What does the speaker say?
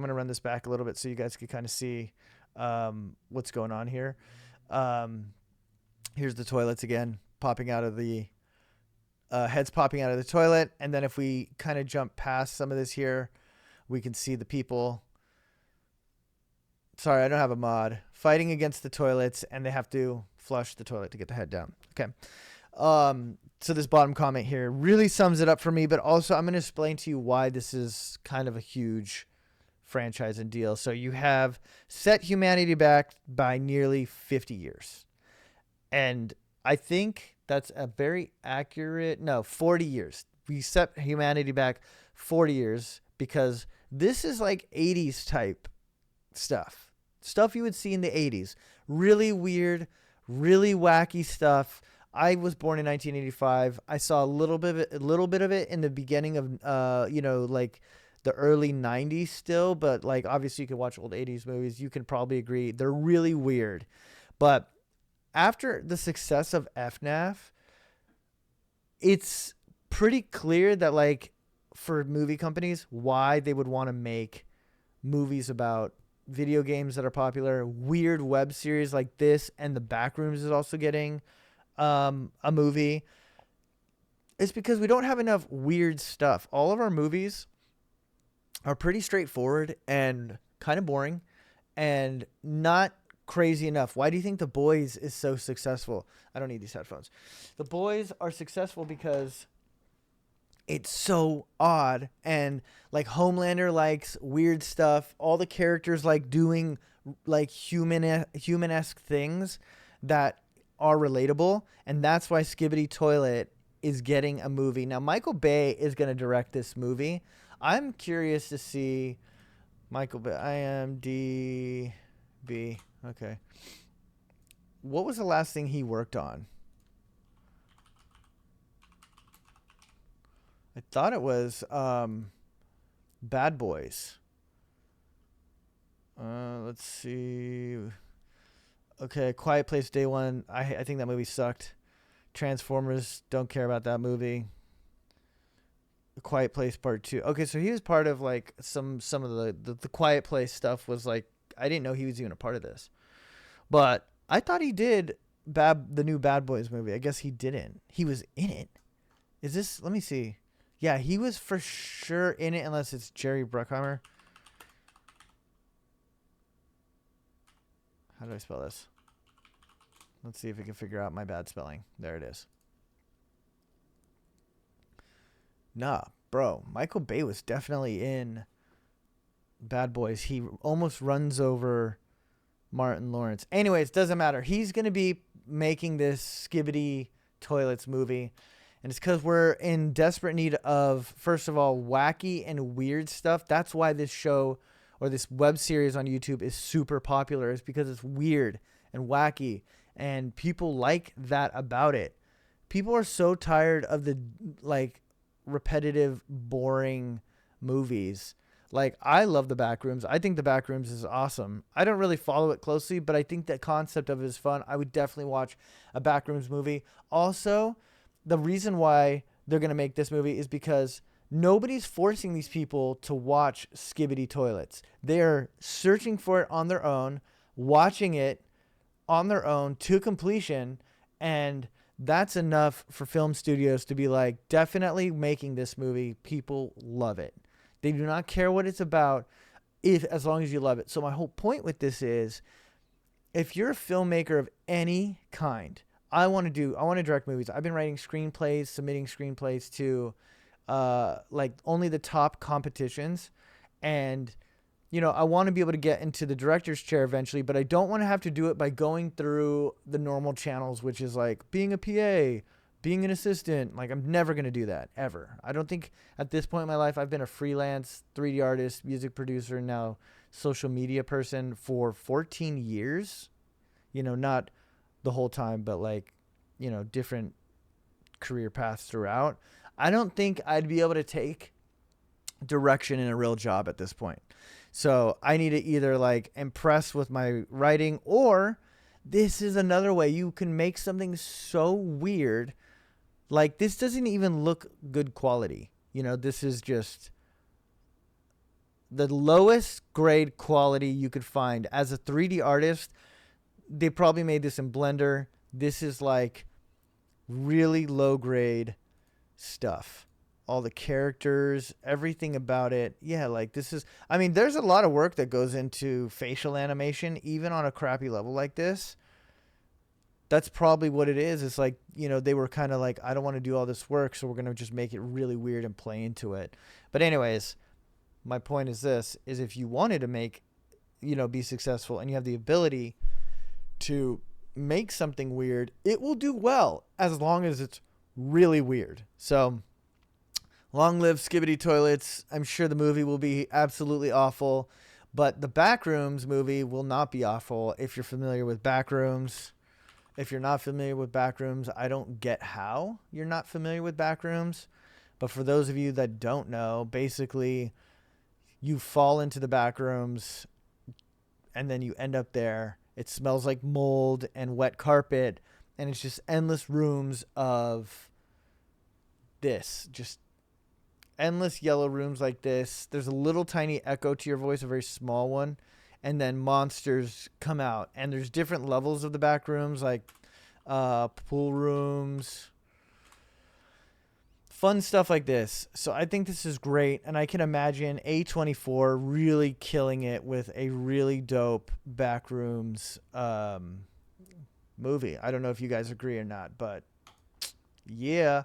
I'm going to run this back a little bit so you guys can kind of see what's going on here. Um, Here's the toilets again, popping out of the heads popping out of the toilet. And then if we kind of jump past some of this here, we can see the people. Sorry, I don't have a mod. Fighting against the toilets, and they have to flush the toilet to get the head down. Okay. So this bottom comment here really sums it up for me, but also I'm going to explain to you why this is kind of a huge franchise and deal. So you have set humanity back by nearly 50 years. And I think that's a very accurate, no, 40 years. We set humanity back 40 years because this is like 80s type stuff you would see in the 80s. Really weird, really wacky stuff. I was born in 1985. I saw a little bit of it in the beginning of like the early 90s still, but like obviously you can watch old 80s movies. You can probably agree they're really weird. But after the success of FNAF, it's pretty clear that like for movie companies why they would want to make movies about video games that are popular. Weird web series like this, and the Backrooms is also getting a movie. It's because we don't have enough weird stuff. All of our movies are pretty straightforward and kind of boring and not crazy enough. Why do you think The Boys is so successful? I don't need these headphones. The Boys are successful because it's so odd, and like Homelander likes weird stuff. All the characters like doing like human-esque things that are relatable, and that's why Skibidi Toilet is getting a movie. Now Michael Bay is going to direct this movie. I'm curious to see Michael Bay. IMDb. Okay. What was the last thing he worked on? I thought it was Bad Boys. Let's see. Okay, Quiet Place Day One. I think that movie sucked. Transformers, don't care about that movie. Quiet Place Part 2. Okay, so he was part of like some of the Quiet Place stuff was like, I didn't know he was even a part of this. But I thought he did the new Bad Boys movie. I guess he didn't. He was in it. Is this, let me see. Yeah, he was for sure in it unless it's Jerry Bruckheimer. How do I spell this? Let's see if we can figure out my bad spelling. There it is. Nah, bro. Michael Bay was definitely in Bad Boys. He almost runs over Martin Lawrence. Anyways, doesn't matter. He's going to be making this Skibidi Toilets movie. And it's because we're in desperate need of, first of all, wacky and weird stuff. That's why this show or this web series on YouTube is super popular. It's because it's weird and wacky. And people like that about it. People are so tired of the like repetitive, boring movies. Like, I love the Backrooms. I think the Backrooms is awesome. I don't really follow it closely, but I think the concept of it is fun. I would definitely watch a Backrooms movie. Also, the reason why they're going to make this movie is because nobody's forcing these people to watch Skibidi Toilets. They're searching for it on their own, watching it on their own to completion, and that's enough for film studios to be like, definitely making this movie. People love it. They do not care what it's about as long as you love it. So my whole point with this is, if you're a filmmaker of any kind, I want to direct movies. I've been writing screenplays, submitting screenplays to like only the top competitions. And, you know, I want to be able to get into the director's chair eventually, but I don't want to have to do it by going through the normal channels, which is like being a PA, being an assistant. Like, I'm never going to do that, ever. I don't think at this point in my life, I've been a freelance 3D artist, music producer, now social media person for 14 years. You know, not the whole time, but like, you know, different career paths throughout. I don't think I'd be able to take direction in a real job at this point. So I need to either like impress with my writing, or this is another way you can make something so weird. Like, this doesn't even look good quality. You know, this is just the lowest grade quality you could find. As a 3D artist, they probably made this in Blender. This is like really low grade stuff. All the characters, everything about it. Yeah, like this is, I mean, there's a lot of work that goes into facial animation, even on a crappy level like this. That's probably what it is. It's like, they were kind of like, I don't want to do all this work, so we're going to just make it really weird and play into it. But anyways, my point is this, is if you wanted to make, be successful and you have the ability to make something weird, it will do well as long as it's really weird. So long live Skibidi Toilets. I'm sure the movie will be absolutely awful, but the Backrooms movie will not be awful if you're familiar with Backrooms. If you're not familiar with Backrooms, I don't get how you're not familiar with Backrooms. But for those of you that don't know, basically you fall into the Backrooms and then you end up there. It smells like mold and wet carpet, and it's just endless rooms of this. Just endless yellow rooms like this. There's a little tiny echo to your voice, a very small one. And then monsters come out, and there's different levels of the back rooms, like pool rooms, fun stuff like this. So I think this is great, and I can imagine A24 really killing it with a really dope Backrooms movie. I don't know if you guys agree or not, but yeah.